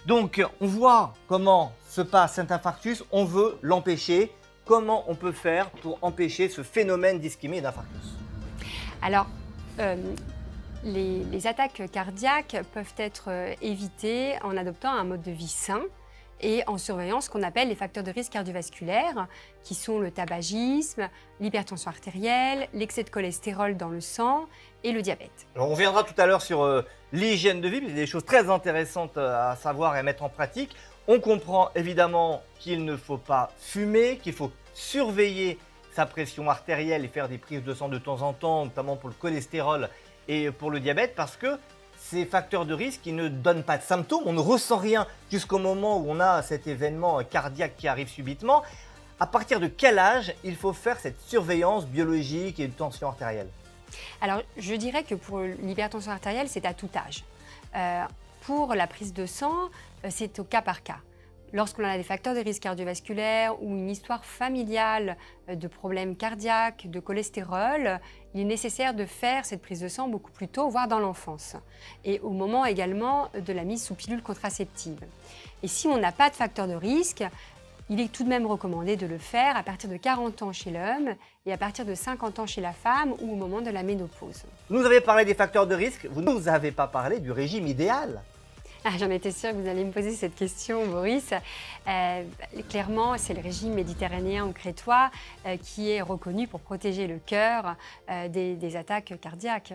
Donc, on voit comment se passe cet infarctus, on veut l'empêcher. Comment on peut faire pour empêcher ce phénomène d'ischémie et d'infarctus? Alors, les attaques cardiaques peuvent être évitées en adoptant un mode de vie sain et en surveillant ce qu'on appelle les facteurs de risque cardiovasculaires, qui sont le tabagisme, l'hypertension artérielle, l'excès de cholestérol dans le sang et le diabète. Alors, on reviendra tout à l'heure sur l'hygiène de vie, il y a des choses très intéressantes à savoir et à mettre en pratique. On comprend évidemment qu'il ne faut pas fumer, qu'il faut surveiller sa pression artérielle et faire des prises de sang de temps en temps, notamment pour le cholestérol et pour le diabète, parce que ces facteurs de risque qui ne donnent pas de symptômes, on ne ressent rien jusqu'au moment où on a cet événement cardiaque qui arrive subitement. À partir de quel âge il faut faire cette surveillance biologique et de tension artérielle? Alors, je dirais que pour l'hypertension artérielle, c'est à tout âge. Pour la prise de sang, c'est au cas par cas. Lorsqu'on a des facteurs de risque cardiovasculaire ou une histoire familiale de problèmes cardiaques, de cholestérol, il est nécessaire de faire cette prise de sang beaucoup plus tôt, voire dans l'enfance. Et au moment également de la mise sous pilule contraceptive. Et si on n'a pas de facteur de risque, il est tout de même recommandé de le faire à partir de 40 ans chez l'homme et à partir de 50 ans chez la femme ou au moment de la ménopause. Vous nous avez parlé des facteurs de risque, vous ne nous avez pas parlé du régime idéal. Ah, j'en étais sûre que vous alliez me poser cette question, Boris. Clairement, c'est le régime méditerranéen ou crétois qui est reconnu pour protéger le cœur des attaques cardiaques.